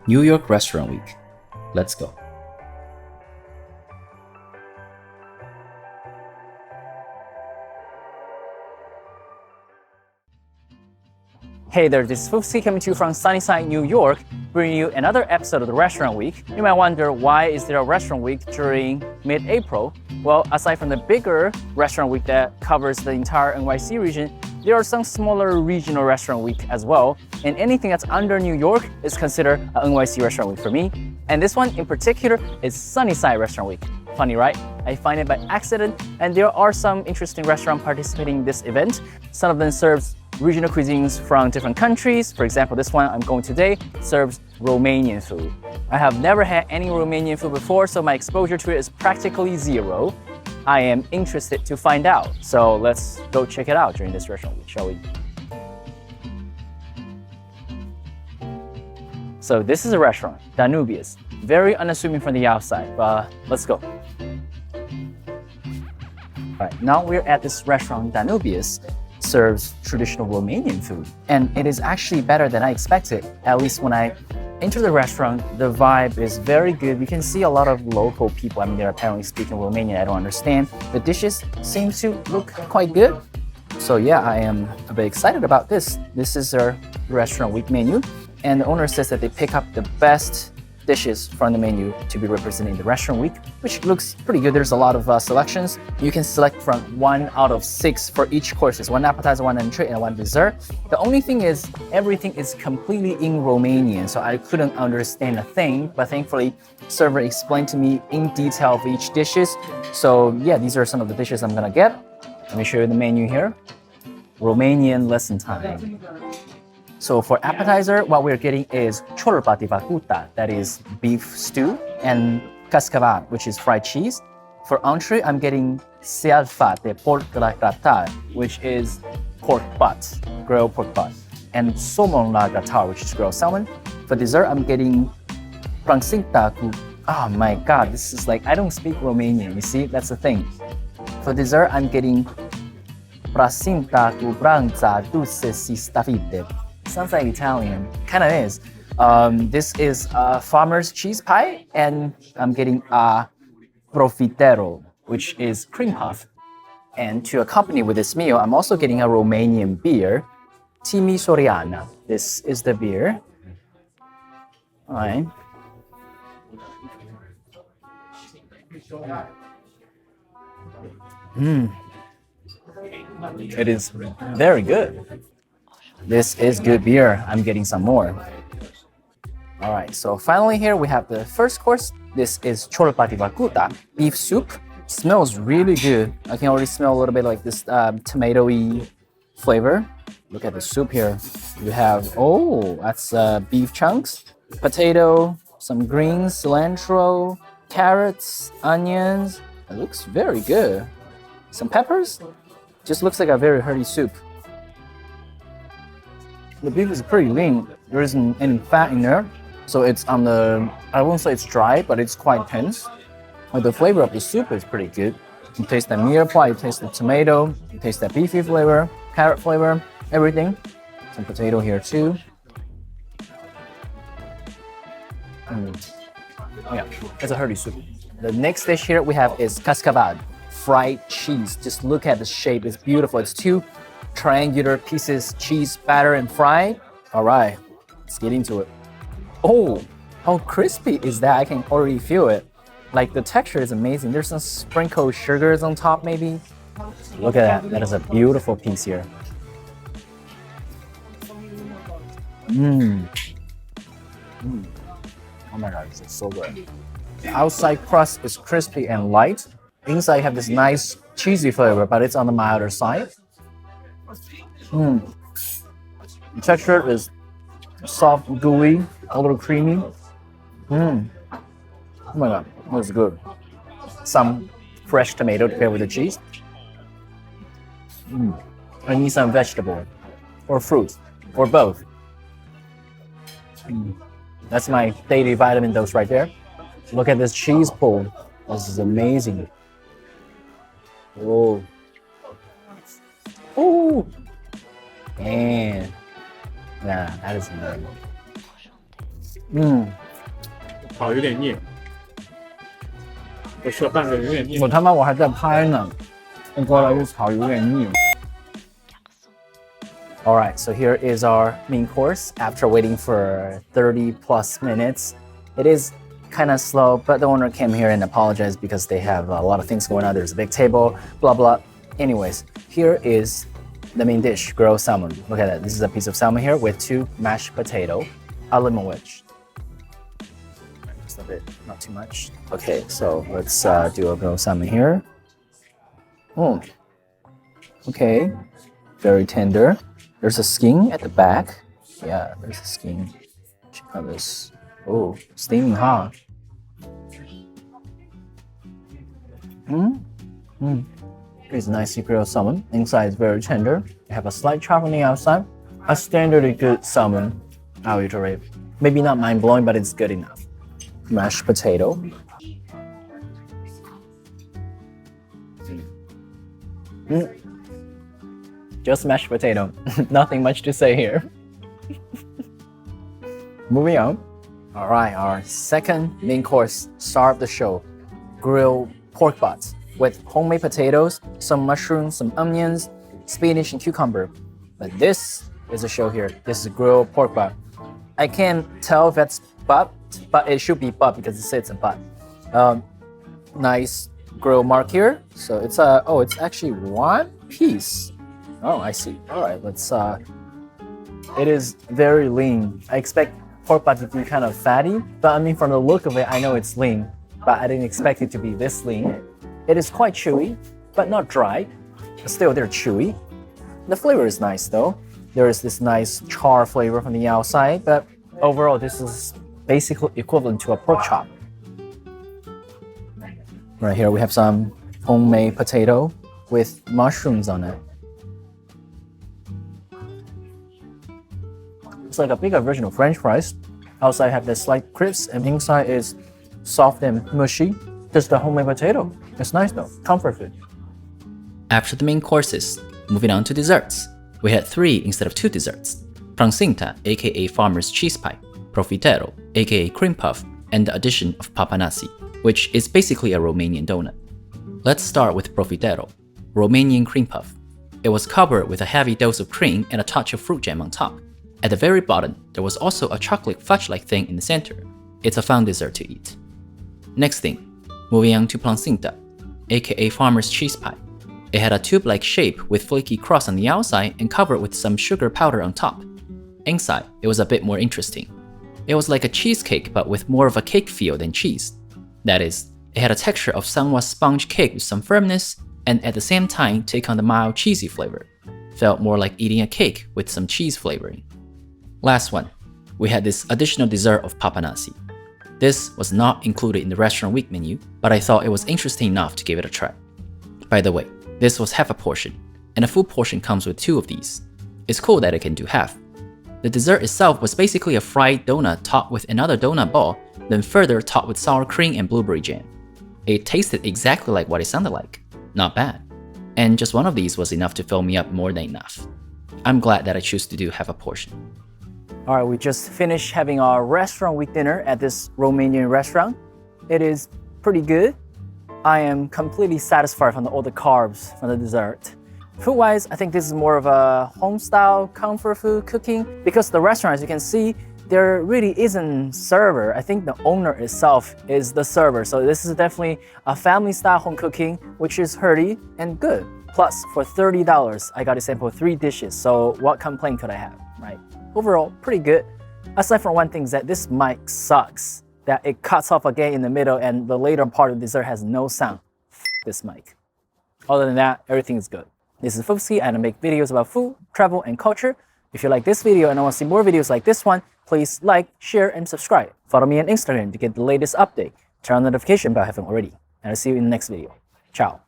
New York Restaurant Week. Let's go. Hey there, this is Fuxi coming to you from Sunnyside, New York, bringing you another episode of the Restaurant Week. You might wonder, why is there a Restaurant Week during mid-April? Well, aside from the bigger Restaurant Week that covers the entire NYC region, there are some smaller regional Restaurant Week as well. And anything that's under New York is considered a NYC Restaurant Week for me. And this one in particular is Sunnyside Restaurant Week. Funny, right? I find it by accident, and there are some interesting restaurants participating in this event. Some of them serves regional cuisines from different countries. For example, this one I'm going today serves Romanian food. I have never had any Romanian food before, so my exposure to it is practically zero. I am interested to find out, so let's go check it out during this restaurant week, shall we? So this is a restaurant, Danubius. Very unassuming from the outside, but let's go. All right, now we're at this restaurant, Danubius. Serves traditional Romanian food, and it is actually better than I expected. At least when I enter the restaurant, the vibe is very good. You can see a lot of local people. I mean, they're apparently speaking Romanian. I don't understand. The dishes seem to look quite good. So yeah, I am a bit excited about this. This is our restaurant week menu, and the owner says that they pick up the best dishes from the menu to be represented in the restaurant week, which looks pretty good. There's a lot of selections. You can select from 1 out of 6 for each course. There's 1 appetizer, 1 entree, and 1 dessert. The only thing is everything is completely in Romanian, so I couldn't understand a thing, but thankfully server explained to me in detail of each dishes. So yeah, these are some of the dishes I'm gonna get. Let me show you the menu here. Romanian lesson time. So for appetizer, what we're getting is ciorba de vacuta, that is beef stew, and cascaval, which is fried cheese. For entree, I'm getting sealfa de porc la gratin, which is pork butt, grilled pork butt, and saumon la gratin, which is grilled salmon. For dessert, I'm getting prangsinta cu. Oh my god, this is like, I don't speak Romanian, you see, that's the thing. For dessert, I'm getting prasinta cu branza dulce si stavite. Sounds like Italian, kind of is. This is farmer's cheese pie, and I'm getting a profiterol, which is cream puff. And to accompany with this meal, I'm also getting a Romanian beer, Timișorean. This is the beer. All right. It is very good. This is good beer. I'm getting some more. All right, so finally here we have the first course. This is ciorba de vacuta, beef soup. Smells really good. I can already smell a little bit like this tomatoey flavor. Look at the soup here. You have, oh, that's beef chunks, potato, some greens, cilantro, carrots, onions. It looks very good. Some peppers. Just looks like a very hearty soup. The beef is pretty lean. There isn't any fat in there. So it's on the, I won't say it's dry, but it's quite tense. But the flavor of the soup is pretty good. You can taste the mirepoix, you taste the tomato, you taste that beefy flavor, carrot flavor, everything. Some potato here too. Yeah, it's a hearty soup. The next dish here we have is cascaval, fried cheese. Just look at the shape, it's beautiful. It's 2 triangular pieces, cheese, batter, and fried. All right, let's get into it. Oh, how crispy is that? I can already feel it. Like the texture is amazing. There's some sprinkled sugars on top maybe. Look at that, that is a beautiful piece here. Oh my god, this is so good. The outside crust is crispy and light. Inside you have this nice cheesy flavor, but it's on the milder side. The texture is soft, gooey, a little creamy. Oh my god, that's good. Some fresh tomato to pair with the cheese. I need some vegetable or fruit or both. That's my daily vitamin dose right there. Look at this cheese pull. This is amazing. Oh. Oh. Man. Yeah, that is amazing. 炒有点腻，我吃了半个有点腻。我他妈我还在拍呢，我过来就炒有点腻。Alright, so here is our main course after waiting for 30 plus minutes. It is kind of slow, but the owner came here and apologized because they have a lot of things going on. There's a big table, blah blah. Anyways, here is the main dish, grilled salmon. Look at that. This is a piece of salmon here with 2 mashed potato, a lemon wedge. Just a bit, not too much. Okay, so let's do a grilled salmon here. Oh, okay, very tender. There's a skin at the back. Yeah, there's a skin. Check out this. Oh, steaming hot. It's nicely grilled salmon. Inside is very tender. You have a slight chop on the outside. A standardly good salmon, I'll iterate. Maybe not mind-blowing, but it's good enough. Mashed potato. Just mashed potato. Nothing much to say here. Moving on. All right, our second main course, star of the show, grilled pork butts with homemade potatoes, some mushrooms, some onions, spinach, and cucumber. But this is a show here. This is grilled pork butt. I can't tell if that's butt, but it should be butt because it says it's a butt. Nice grill mark here. So it's it's actually one piece. Oh, I see. All right, let's. It is very lean. I expect pork butt to be kind of fatty, but I mean, from the look of it, I know it's lean, but I didn't expect it to be this lean. It is quite chewy, but not dry. But still, they're chewy. The flavor is nice though. There is this nice char flavor from the outside, but overall, this is basically equivalent to a pork chop. Right here, we have some homemade potato with mushrooms on it. It's like a bigger version of French fries. Outside have the slight crisp, and inside is soft and mushy. Just the homemade potato. It's nice though, comfort food. After the main courses, moving on to desserts. We had 3 instead of 2 desserts. Plansinta, aka farmer's cheese pie, profiterol, aka cream puff, and the addition of papanasi, which is basically a Romanian donut. Let's start with profiterol, Romanian cream puff. It was covered with a heavy dose of cream and a touch of fruit jam on top. At the very bottom, there was also a chocolate fudge-like thing in the center. It's a fun dessert to eat. Next thing, moving on to plansinta, aka farmer's cheese pie. It had a tube-like shape with flaky crust on the outside and covered with some sugar powder on top. Inside, it was a bit more interesting. It was like a cheesecake but with more of a cake feel than cheese. That is, it had a texture of somewhat sponge cake with some firmness and at the same time take on the mild cheesy flavor. Felt more like eating a cake with some cheese flavoring. Last one, we had this additional dessert of papanasi. This was not included in the restaurant week menu, but I thought it was interesting enough to give it a try. By the way, this was half a portion, and a full portion comes with 2 of these. It's cool that it can do half. The dessert itself was basically a fried donut topped with another donut ball, then further topped with sour cream and blueberry jam. It tasted exactly like what it sounded like. Not bad. And just one of these was enough to fill me up more than enough. I'm glad that I choose to do half a portion. All right, we just finished having our restaurant week dinner at this Romanian restaurant. It is pretty good. I am completely satisfied from all the carbs from the dessert. Food-wise, I think this is more of a home-style comfort food cooking because the restaurant, as you can see, there really isn't server. I think the owner itself is the server. So this is definitely a family-style home cooking, which is hearty and good. Plus, for $30, I got to sample 3 dishes. So what complaint could I have, right? Overall, pretty good. Aside from one thing is that this mic sucks. That it cuts off again in the middle and the later part of the dessert has no sound. This mic. Other than that, everything is good. This is Foofsky and I make videos about food, travel, and culture. If you like this video and want to see more videos like this one, please like, share, and subscribe. Follow me on Instagram to get the latest update. Turn on the notification bell if you haven't already. And I'll see you in the next video. Ciao.